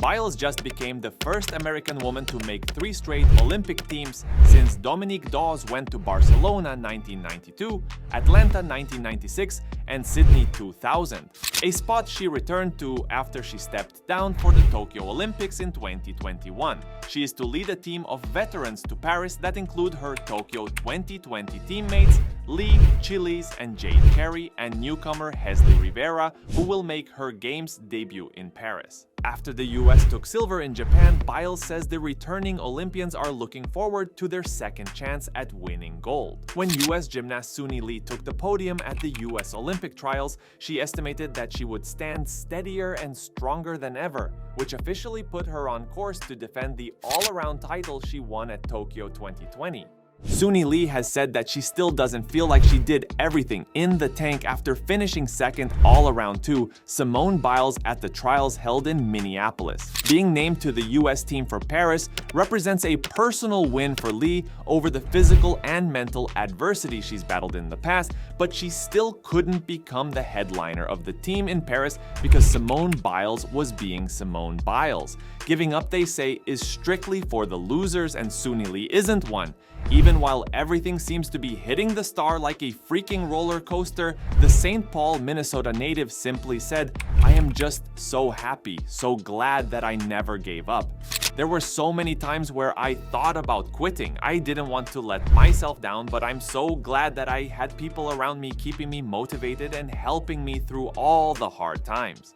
Biles just became the first American woman to make 3 straight Olympic teams since Dominique Dawes went to Barcelona 1992, Atlanta 1996, and Sydney 2000, a spot she returned to after she stepped down for the Tokyo Olympics in 2021. She is to lead a team of veterans to Paris that include her Tokyo 2020 teammates Lee, Chiles, and Jade Carey, and newcomer Hesley Rivera, who will make her Games debut in Paris. After the US took silver in Japan, Biles says the returning Olympians are looking forward to their second chance at winning gold. When US gymnast Suni Lee took the podium at the US Olympic trials, she estimated that she would stand steadier and stronger than ever, which officially put her on course to defend the all-around title she won at Tokyo 2020. Suni Lee has said that she still doesn't feel like she did everything in the tank after finishing second all-around to Simone Biles at the trials held in Minneapolis. Being named to the US team for Paris represents a personal win for Lee over the physical and mental adversity she's battled in the past, but she still couldn't become the headliner of the team in Paris because Simone Biles was being Simone Biles. Giving up, they say, is strictly for the losers, and Suni Lee isn't one. Even while everything seems to be hitting the star like a freaking roller coaster, the St. Paul, Minnesota native simply said, "I am just so happy, so glad that I never gave up. There were so many times where I thought about quitting. I didn't want to let myself down, but I'm so glad that I had people around me keeping me motivated and helping me through all the hard times."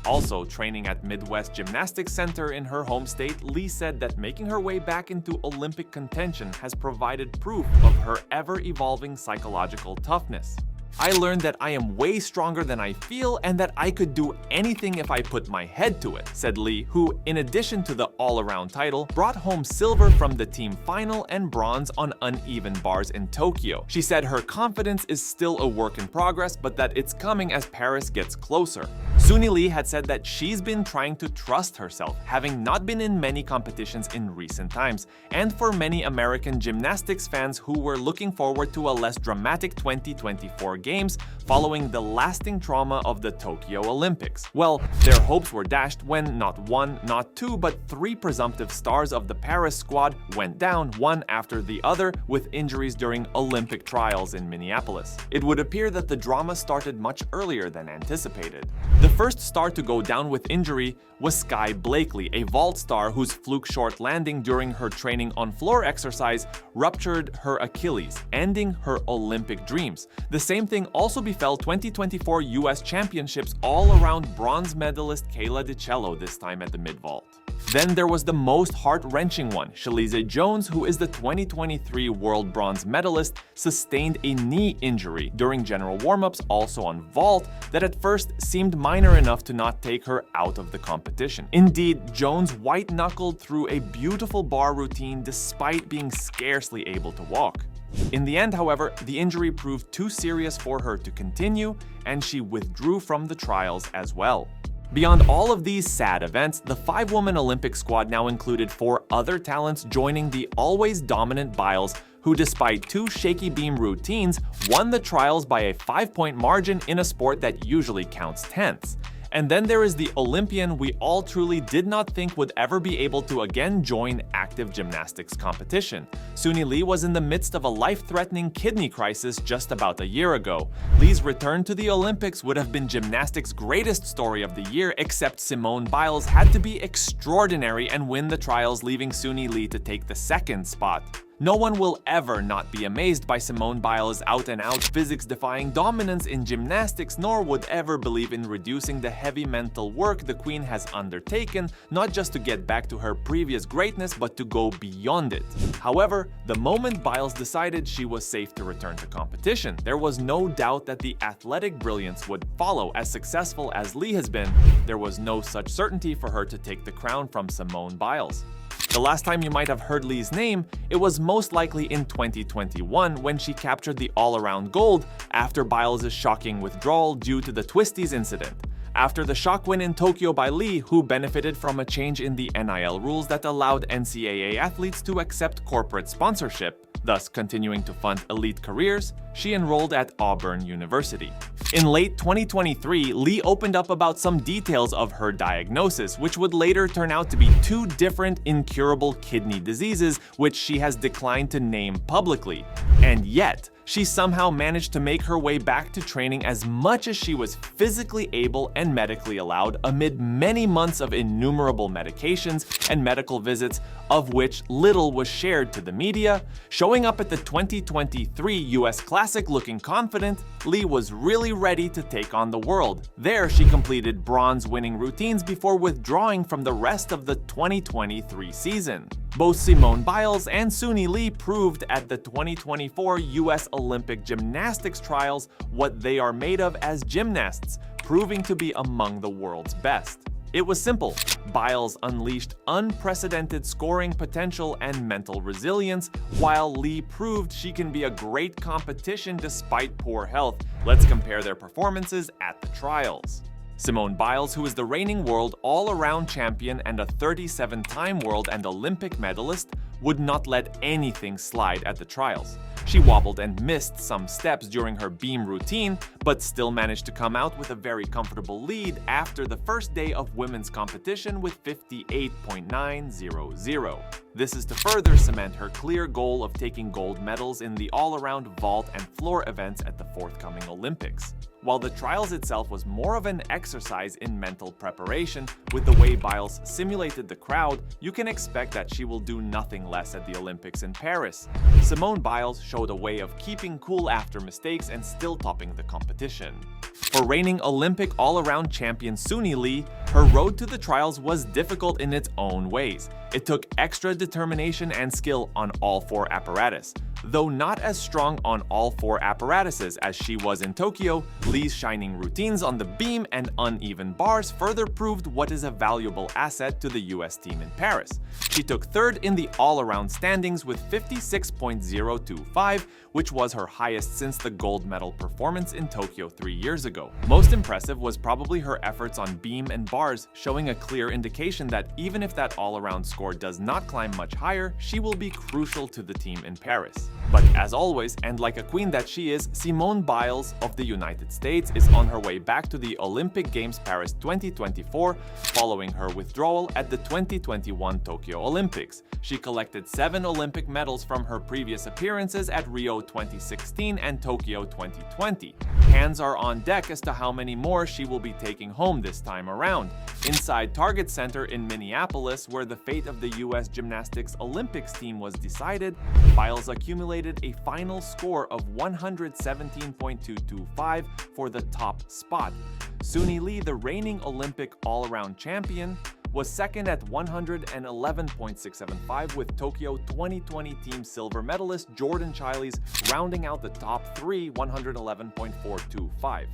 Also training at Midwest Gymnastics Center in her home state, Lee said that making her way back into Olympic contention has provided proof of her ever-evolving psychological toughness. "I learned that I am way stronger than I feel and that I could do anything if I put my head to it," said Lee, who, in addition to the all-around title, brought home silver from the team final and bronze on uneven bars in Tokyo. She said her confidence is still a work in progress, but that it's coming as Paris gets closer. Suni Lee had said that she's been trying to trust herself, having not been in many competitions in recent times, and for many American gymnastics fans who were looking forward to a less dramatic 2024 Games following the lasting trauma of the Tokyo Olympics. Well, their hopes were dashed when not one, not two, but 3 presumptive stars of the Paris squad went down one after the other with injuries during Olympic trials in Minneapolis. It would appear that the drama started much earlier than anticipated. The first star to go down with injury was Sky Blakely, a vault star whose fluke short landing during her training on floor exercise ruptured her Achilles, ending her Olympic dreams. The same thing also befell 2024 US Championships all-around bronze medalist Kayla DiCello this time at the mid-vault. Then there was the most heart-wrenching one. Shaliza Jones, who is the 2023 world bronze medalist, sustained a knee injury during general warm-ups, also on vault, that at first seemed minor enough to not take her out of the competition. Indeed, Jones white-knuckled through a beautiful bar routine despite being scarcely able to walk. In the end, however, the injury proved too serious for her to continue, and she withdrew from the trials as well. Beyond all of these sad events, the 5-woman Olympic squad now included 4 other talents joining the always dominant Biles, who despite 2 shaky beam routines, won the trials by a 5-point margin in a sport that usually counts tenths. And then there is the Olympian we all truly did not think would ever be able to again join active gymnastics competition. Suni Lee was in the midst of a life-threatening kidney crisis just about a year ago. Lee's return to the Olympics would have been gymnastics' greatest story of the year, except Simone Biles had to be extraordinary and win the trials, leaving Suni Lee to take the 2nd spot. No one will ever not be amazed by Simone Biles' out-and-out physics-defying dominance in gymnastics, nor would ever believe in reducing the heavy mental work the Queen has undertaken, not just to get back to her previous greatness, but to go beyond it. However, the moment Biles decided she was safe to return to competition, there was no doubt that the athletic brilliance would follow. As successful as Lee has been, there was no such certainty for her to take the crown from Simone Biles. The last time you might have heard Lee's name, it was most likely in 2021 when she captured the all-around gold after Biles' shocking withdrawal due to the twisties incident. After the shock win in Tokyo by Lee, who benefited from a change in the NIL rules that allowed NCAA athletes to accept corporate sponsorship, Thus continuing to fund elite careers, she enrolled at Auburn University. In late 2023, Lee opened up about some details of her diagnosis, which would later turn out to be two different incurable kidney diseases, which she has declined to name publicly. And yet, she somehow managed to make her way back to training as much as she was physically able and medically allowed amid many months of innumerable medications and medical visits, of which little was shared to the media. Showing up at the 2023 US Classic looking confident, Lee was really ready to take on the world. There, she completed bronze-winning routines before withdrawing from the rest of the 2023 season. Both Simone Biles and Suni Lee proved at the 2024 US Olympic gymnastics trials what they are made of as gymnasts, proving to be among the world's best. It was simple. Biles unleashed unprecedented scoring potential and mental resilience, while Lee proved she can be a great competition despite poor health. Let's compare their performances at the trials. Simone Biles, who is the reigning world all-around champion and a 37-time world and Olympic medalist, would not let anything slide at the trials. She wobbled and missed some steps during her beam routine, but still managed to come out with a very comfortable lead after the first day of women's competition with 58.900. This is to further cement her clear goal of taking gold medals in the all-around vault and floor events at the forthcoming Olympics. While the trials itself was more of an exercise in mental preparation, with the way Biles simulated the crowd, you can expect that she will do nothing less at the Olympics in Paris. Simone Biles showed a way of keeping cool after mistakes and still topping the competition. For reigning Olympic all-around champion Suni Lee, her road to the trials was difficult in its own ways. It took extra determination and skill on all four apparatus. Though not as strong on all four apparatuses as she was in Tokyo, Lee's shining routines on the beam and uneven bars further proved what is a valuable asset to the US team in Paris. She took third in the all-around standings with 56.025, which was her highest since the gold medal performance in Tokyo 3 years ago. Most impressive was probably her efforts on beam and bars, showing a clear indication that even if that all-around score does not climb much higher, she will be crucial to the team in Paris. But as always, and like a queen that she is, Simone Biles of the United States is on her way back to the Olympic Games Paris 2024, following her withdrawal at the 2021 Tokyo Olympics. She collected 7 Olympic medals from her previous appearances at Rio 2016 and Tokyo 2020. Hands are on deck as to how many more she will be taking home this time around. Inside Target Center in Minneapolis, where the fate of the US Gymnastics Olympics team was decided, Biles accumulated a final score of 117.225 for the top spot. Suni Lee, the reigning Olympic all-around champion, was second at 111.675, with Tokyo 2020 team silver medalist Jordan Chiles rounding out the top 3, 111.425.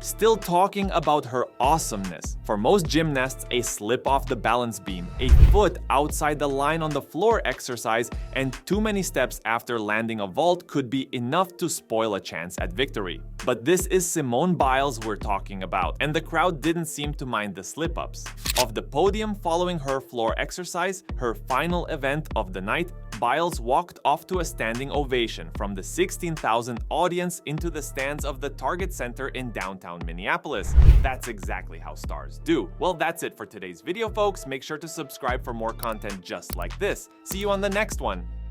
Still talking about her awesomeness. For most gymnasts, a slip off the balance beam, a foot outside the line on the floor exercise, and too many steps after landing a vault could be enough to spoil a chance at victory. But this is Simone Biles we're talking about, and the crowd didn't seem to mind the slip-ups. Off the podium following her floor exercise, her final event of the night, Biles walked off to a standing ovation from the 16,000 audience into the stands of the Target Center in downtown Minneapolis. That's exactly how stars do. Well, that's it for today's video, folks. Make sure to subscribe for more content just like this. See you on the next one.